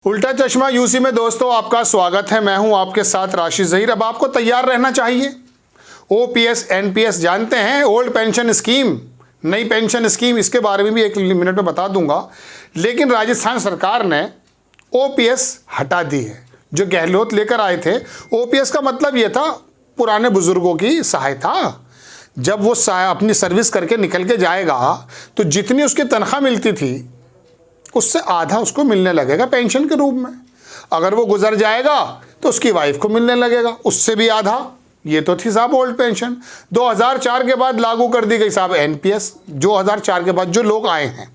उल्टा चश्मा यूसी में दोस्तों आपका स्वागत है। मैं हूं आपके साथ राशिद ज़हीर। अब आपको तैयार रहना चाहिए। ओपीएस एनपीएस जानते हैं, ओल्ड पेंशन स्कीम, नई पेंशन स्कीम, इसके बारे में भी एक मिनट में बता दूंगा। लेकिन राजस्थान सरकार ने ओपीएस हटा दी है। जो गहलोत लेकर आए थे, ओपीएस का मतलब ये था पुराने बुजुर्गों की सहायता। जब वो अपनी सर्विस करके निकल के जाएगा तो जितनी उसकी तनख्वाह मिलती थी उससे आधा उसको मिलने लगेगा पेंशन के रूप में। अगर वो गुजर जाएगा तो उसकी वाइफ को मिलने लगेगा उससे भी आधा। ये तो थी साहब ओल्ड पेंशन। 2004 के बाद लागू कर दी गई साहब एनपीएस। 2004 के बाद जो लोग आए हैं,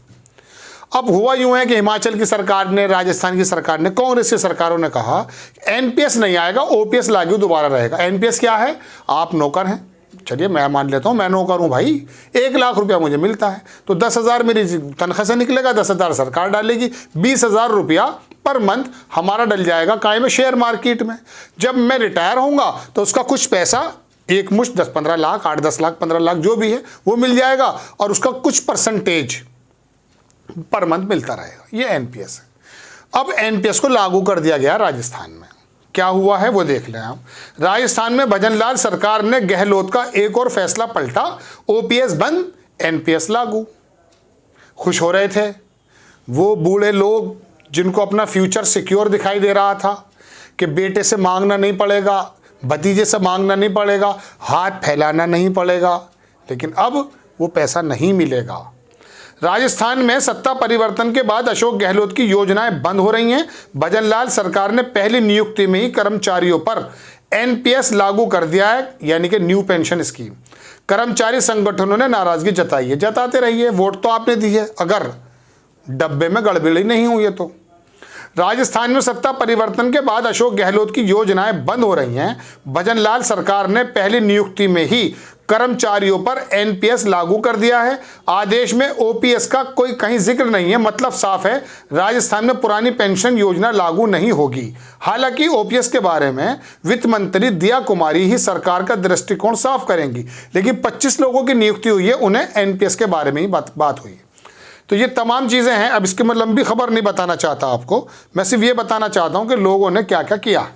अब हुआ यूं है कि हिमाचल की सरकार ने, राजस्थान की सरकार ने, कांग्रेस की सरकारों ने कहा एनपीएस नहीं आएगा, ओपीएस लागू दोबारा रहेगा। एनपीएस क्या है? आप नौकर हैं, चलिए मैं मान लेता हूँ मैं नौकर हूँ भाई, 1 लाख रुपया मुझे मिलता है तो 10,000 मेरी तनख्वाह से निकलेगा, 10,000 सरकार डालेगी, 20,000 रुपया पर मंथ हमारा डल जाएगा काय में, शेयर मार्केट में। जब मैं रिटायर होऊंगा तो उसका कुछ पैसा, एक मुश्त 10-15 लाख, 8-10 लाख, 15 लाख जो भी है वो मिल जाएगा और उसका कुछ परसेंटेज पर मंथ मिलता रहेगा। ये एनपीएस है। अब एनपीएस को लागू कर दिया गया राजस्थान में। क्या हुआ है वो देख लें आप। राजस्थान में भजनलाल सरकार ने गहलोत का एक और फैसला पलटा, ओपीएस बंद, एनपीएस लागू। खुश हो रहे थे वो बूढ़े लोग जिनको अपना फ्यूचर सिक्योर दिखाई दे रहा था कि बेटे से मांगना नहीं पड़ेगा, भतीजे से मांगना नहीं पड़ेगा, हाथ फैलाना नहीं पड़ेगा। लेकिन अब वो पैसा नहीं मिलेगा। राजस्थान में सत्ता परिवर्तन के बाद अशोक गहलोत की योजनाएं बंद हो रही हैं। भजनलाल सरकार ने पहली नियुक्ति में ही कर्मचारियों पर एनपीएस लागू कर दिया है, यानी कि न्यू पेंशन स्कीम। कर्मचारी संगठनों ने नाराजगी जताई है। जताते रहिए, वोट तो आपने दी है, अगर डब्बे में गड़बड़ी नहीं हुई है तो। राजस्थान में सत्ता परिवर्तन के बाद अशोक गहलोत की योजनाएं बंद हो रही हैं। भजनलाल सरकार ने पहली नियुक्ति में ही कर्मचारियों पर एनपीएस लागू कर दिया है। आदेश में ओपीएस का कोई कहीं जिक्र नहीं है। मतलब साफ है, राजस्थान में पुरानी पेंशन योजना लागू नहीं होगी। हालांकि ओपीएस के बारे में वित्त मंत्री दिया कुमारी ही सरकार का दृष्टिकोण साफ करेंगी। लेकिन 25 लोगों की नियुक्ति हुई है, उन्हें एनपीएस के बारे में ही बात हुई है। तो ये तमाम चीज़ें हैं। अब इसकी मैं लंबी खबर नहीं बताना चाहता आपको, मैं सिर्फ ये बताना चाहता हूँ कि लोगों ने क्या क्या किया।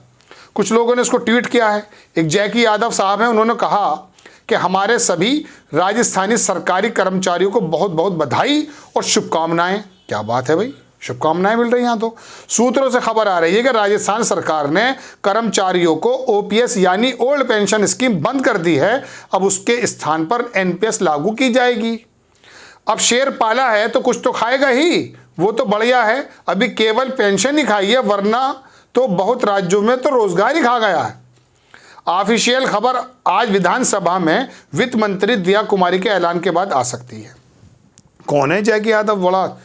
कुछ लोगों ने इसको ट्वीट किया है। एक जैकी यादव साहब हैं, उन्होंने कहा कि हमारे सभी राजस्थानी सरकारी कर्मचारियों को बहुत बहुत बधाई और शुभकामनाएं। क्या बात है भाई, शुभकामनाएं मिल रही हैं। यहाँ तो सूत्रों से खबर आ रही है कि राजस्थान सरकार ने कर्मचारियों को ओपीएस यानी ओल्ड पेंशन स्कीम बंद कर दी है। अब उसके स्थान पर एनपीएस लागू की जाएगी। अब शेर पाला है तो कुछ तो खाएगा ही, वो तो बढ़िया है। अभी केवल पेंशन ही खाई है, वरना तो बहुत राज्यों में तो रोजगार ही खा गया है। ऑफिशियल खबर आज विधानसभा में वित्त मंत्री दिया कुमारी के ऐलान के बाद आ सकती है। कौन है जैकी यादव? बड़ा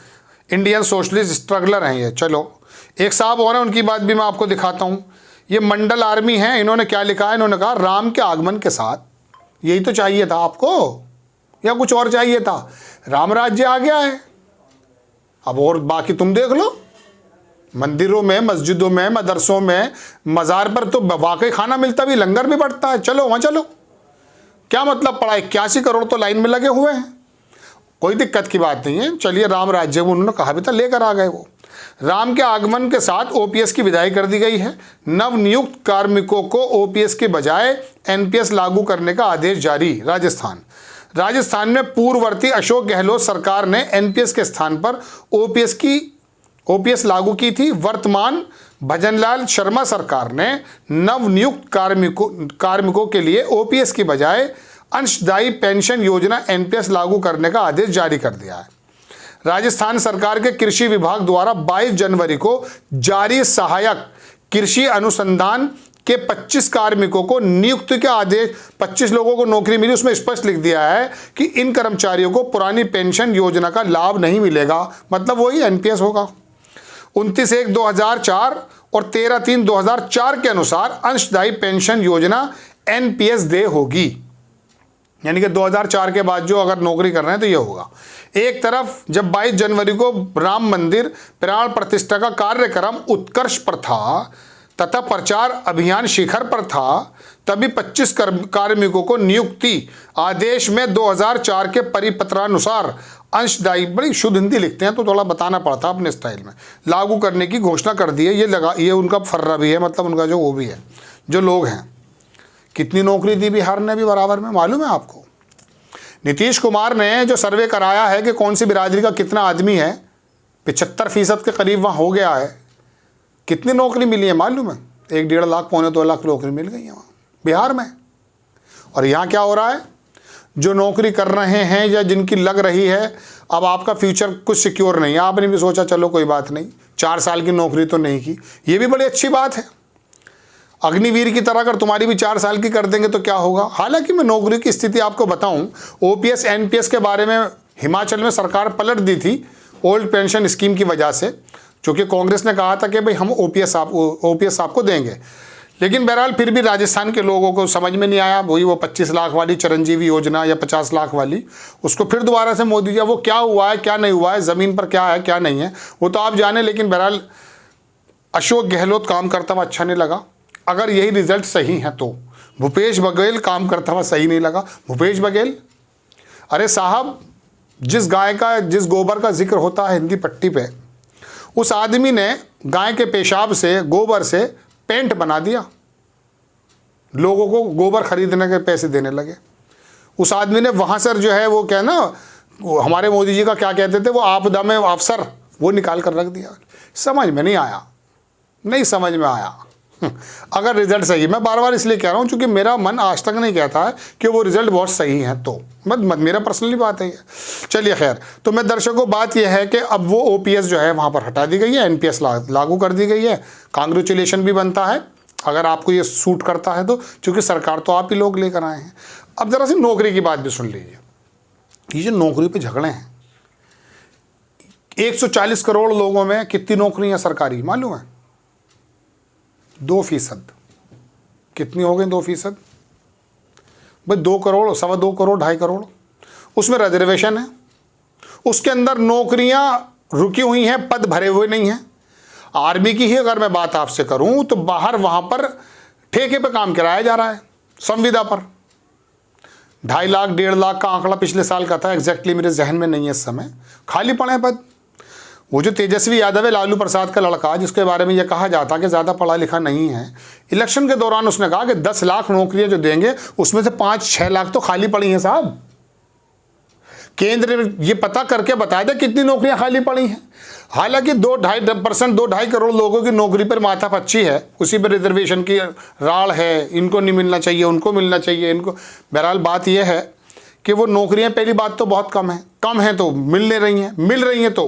इंडियन सोशलिस्ट स्ट्रगलर हैं ये। चलो एक साहब और हैं, उनकी बात भी मैं आपको दिखाता हूँ। ये मंडल आर्मी है। इन्होंने क्या लिखा है? इन्होंने कहा राम के आगमन के साथ। यही तो चाहिए था आपको या कुछ और चाहिए था? राम राज्य आ गया है। अब और बाकी तुम देख लो, मंदिरों में, मस्जिदों में, मदरसों में, मज़ार पर तो वाकई खाना मिलता भी, लंगर भी बढ़ता है। चलो वहाँ चलो, क्या मतलब पड़ा? 81 करोड़ तो लाइन में लगे हुए हैं। कोई दिक्कत की बात नहीं है। चलिए राम राज्य, उन्होंने कहा भी था, लेकर आ गए वो। राम के आगमन के साथ ओपीएस की विदाई कर दी गई है। नवनियुक्त कार्मिकों को ओपीएस के बजाय एनपीएस लागू करने का आदेश जारी। राजस्थान में पूर्ववर्ती अशोक गहलोत सरकार ने एनपीएस के स्थान पर ओपीएस लागू की थी। वर्तमान भजनलाल शर्मा सरकार ने नवनियुक्त कार्मिकों के लिए ओपीएस की बजाय अंशदायी पेंशन योजना एनपीएस लागू करने का आदेश जारी कर दिया है। राजस्थान सरकार के कृषि विभाग द्वारा 22 जनवरी को जारी सहायक कृषि अनुसंधान के 25 कार्मिकों को नियुक्ति के आदेश, 25 लोगों को नौकरी मिली, उसमें स्पष्ट लिख दिया है कि इन कर्मचारियों को पुरानी पेंशन योजना का लाभ नहीं मिलेगा। मतलब वही एनपीएस होगा। 29/1/2004 और 13/3/2004 के अनुसार अंशदायी पेंशन योजना एनपीएस दे होगी। यानी कि 2004 के बाद जो अगर नौकरी कर रहे हैं तो ये होगा। एक तरफ जब 22 जनवरी को राम मंदिर प्राण प्रतिष्ठा का कार्यक्रम उत्कर्ष पर था तथा प्रचार अभियान शिखर पर था, तभी 25 कार्मिकों को नियुक्ति आदेश में 2004 के परिपत्रानुसार अंशदायी, बड़ी शुद्ध हिंदी लिखते हैं तो थोड़ा बताना पड़ता है अपने स्टाइल में, लागू करने की घोषणा कर दी है। ये उनका फर्रा भी है, मतलब उनका जो वो भी है, जो लोग हैं। कितनी नौकरी दी बिहार ने भी बराबर में, मालूम है आपको? नीतीश कुमार ने जो सर्वे कराया है कि कौन सी बिरादरी का कितना आदमी है, 75% के करीब वहाँ हो गया है। कितनी नौकरी मिली है मालूम है? 1-1.5 लाख, 1.25 लाख नौकरी मिल गई है वहाँ बिहार में। और यहाँ क्या हो रहा है? जो नौकरी कर रहे हैं या जिनकी लग रही है, अब आपका फ्यूचर कुछ सिक्योर नहीं है। आपने भी सोचा चलो कोई बात नहीं, 4 साल की नौकरी तो नहीं की, ये भी बड़ी अच्छी बात है। अग्निवीर की तरह अगर तुम्हारी भी 4 साल की कर देंगे तो क्या होगा? हालांकि मैं नौकरी की स्थिति आपको बताऊं, ओपीएस एनपीएस के बारे में हिमाचल में सरकार पलट दी थी ओल्ड पेंशन स्कीम की वजह से, क्योंकि कांग्रेस ने कहा था कि भाई हम ओपीएस आपको देंगे। लेकिन बहरहाल फिर भी राजस्थान के लोगों को समझ में नहीं आया, वही वो 25 लाख वाली चिरंजीवी योजना या 50 लाख वाली, उसको फिर दोबारा से मोदी जी, वो क्या हुआ है क्या नहीं हुआ है, ज़मीन पर क्या है क्या नहीं है वो तो आप जाने। लेकिन बहरहाल अशोक गहलोत काम करता हुआ अच्छा नहीं लगा। अगर यही रिजल्ट सही है तो भूपेश बघेल काम करता हुआ सही नहीं लगा। भूपेश बघेल, अरे साहब, जिस गाय का, जिस गोबर का जिक्र होता है हिंदी पट्टी पे, उस आदमी ने गाय के पेशाब से, गोबर से पेंट बना दिया, लोगों को गोबर खरीदने के पैसे देने लगे। उस आदमी ने वहाँ से जो है वो क्या ना, हमारे मोदी जी का क्या कहते थे, वो आपदा में अफसर, वो निकाल कर रख दिया। समझ में नहीं आया, नहीं समझ में आया। अगर रिजल्ट सही, मैं बार बार इसलिए कह रहा हूँ क्योंकि मेरा मन आज तक नहीं कहता है कि वो रिजल्ट बहुत सही है, तो मत मेरा पर्सनली बात है ये। चलिए खैर, तो मैं दर्शकों, बात यह है कि अब वो ओपीएस जो है वहाँ पर हटा दी गई है, एनपीएस लागू कर दी गई है। कांग्रेचुलेशन भी बनता है अगर आपको ये सूट करता है तो, क्योंकि सरकार तो आप ही लोग लेकर आए हैं। अब जरा सी नौकरी की बात भी सुन लीजिए। ये जो नौकरी पे झगड़े हैं, 140 करोड़ लोगों में कितनी नौकरियां सरकारी मालूम है? 2%। कितनी हो गई 2%? भाई 2 करोड़, 2.25 करोड़, 2.5 करोड़, उसमें रिजर्वेशन है। उसके अंदर नौकरियां रुकी हुई हैं, पद भरे हुए नहीं हैं। आर्मी की ही अगर मैं बात आपसे करूं तो बाहर वहां पर ठेके पे काम कराया जा रहा है, संविदा पर। 2.5 लाख, 1.5 लाख का आंकड़ा पिछले साल का था, एग्जैक्टली मेरे जहन में नहीं है इस समय। खाली पड़े पद। वो जो तेजस्वी यादव है, लालू प्रसाद का लड़का, जिसके बारे में यह कहा जाता कि ज़्यादा पढ़ा लिखा नहीं है, इलेक्शन के दौरान उसने कहा कि 10 लाख नौकरियां जो देंगे उसमें से 5-6 लाख तो खाली पड़ी हैं साहब। केंद्र ये पता करके बता दे कितनी नौकरियां खाली पड़ी हैं। हालांकि 2-2.5 करोड़ लोगों की नौकरी पर माथापच्ची है, उसी पर रिजर्वेशन की राड़ है, इनको नहीं मिलना चाहिए, उनको मिलना चाहिए, इनको। बहरहाल बात यह है कि वो नौकरियां पहली बात तो बहुत कम है तो मिल रही हैं तो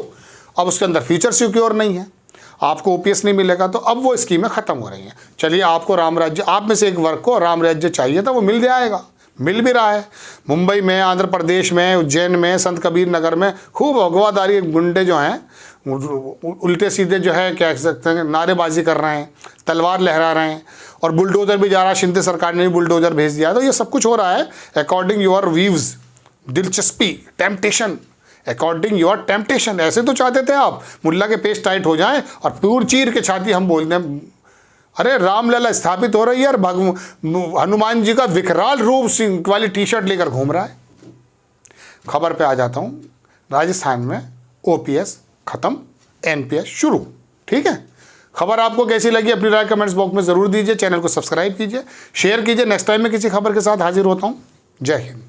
अब उसके अंदर फ्यूचर सिक्योर नहीं है, आपको ओपीएस नहीं मिलेगा, तो अब वो स्कीमें ख़त्म हो रही हैं। चलिए, आपको राम राज्य, आप में से एक वर्ग को राम राज्य चाहिए था, वो मिल जाएगा, मिल भी रहा है। मुंबई में, आंध्र प्रदेश में, उज्जैन में, संत कबीर नगर में खूब अगवादारी गुंडे जो हैं, उल्टे सीधे जो है क्या कह सकते हैं, नारेबाजी कर रहे हैं, तलवार लहरा रहे हैं, और बुलडोज़र भी जा रहा है। शिंदे सरकार ने भी बुलडोज़र भेज दिया। तो ये सब कुछ हो रहा है अकॉर्डिंग योर व्यूज़, दिलचस्पी, टेम्पटेशन, अकॉर्डिंग योर टेम्पटेशन। ऐसे तो चाहते थे आप मुल्ला के पेस्ट टाइट हो जाएं और पूर चीर के छाती हम बोलते हैं, अरे रामलला स्थापित हो रही है और हनुमान जी का विकराल रूप वाली टी शर्ट लेकर घूम रहा है। खबर पे आ जाता हूँ। राजस्थान में ओपीएस खत्म, एनपीएस शुरू। ठीक है, खबर आपको कैसी लगी अपनी राय कमेंट्स बॉक्स में ज़रूर दीजिए। चैनल को सब्सक्राइब कीजिए, शेयर कीजिए। नेक्स्ट टाइम में किसी खबर के साथ हाजिर होता हूँ। जय हिंद।